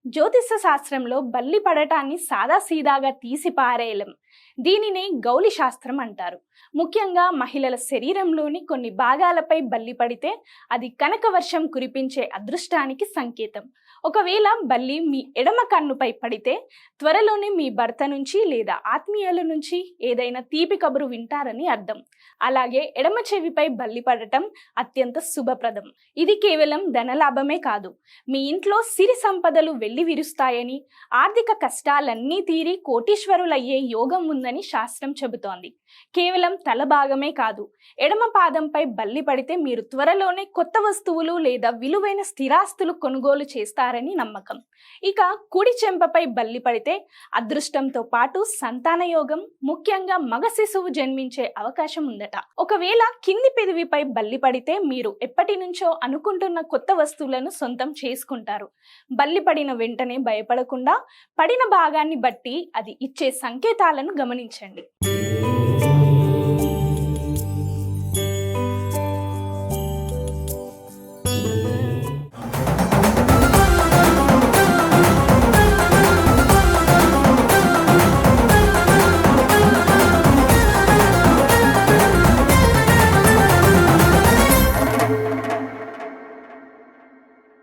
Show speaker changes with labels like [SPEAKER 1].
[SPEAKER 1] జ్యోతిష శాస్త్రంలో బల్లి పడటాన్ని సాదాసీదాగా తీసి పారేయలేం. దీనినే గౌలి శాస్త్రం అంటారు. ముఖ్యంగా మహిళల శరీరంలోని కొన్ని భాగాలపై బల్లి పడితే అది కనక వర్షం కురిపించే అదృష్టానికి సంకేతం. ఒకవేళ బల్లి మీ ఎడమ కన్నుపై పడితే త్వరలోనే మీ భర్త నుంచి లేదా ఆత్మీయుల నుంచి ఏదైనా తీపి కబురు వింటారని అర్థం. అలాగే ఎడమ చెవిపై బల్లి పడటం అత్యంత శుభప్రదం. ఇది కేవలం ధనలాభమే కాదు, మీ ఇంట్లో సిరి సంపదలు వెళ్లి విరుస్తాయని, ఆర్థిక కష్టాలన్నీ తీరి కోటీశ్వరులయ్యే యోగం ఉందని శాస్త్రం చెబుతోంది. కేవలం తల భాగమే కాదు, ఎడమ పాదంపై బల్లి పడితే మీరు త్వరలోనే కొత్త వస్తువులు లేదా విలువైన స్థిరాస్తులు కొనుగోలు చేస్తారని నమ్మకం. ఇక కుడి చెంపపై బల్లి పడితే అదృష్టంతో పాటు సంతాన యోగం, ముఖ్యంగా మగ శిశువు జన్మించే అవకాశం ఉందట. ఒకవేళ కింది పెదవిపై బల్లి పడితే మీరు ఎప్పటి నుంచో అనుకుంటున్న కొత్త వస్తువులను సొంతం చేసుకుంటారు. బల్లి పడిన వెంటనే భయపడకుండా పడిన భాగాన్ని బట్టి అది ఇచ్చే సంకేతాలను గమనించండి.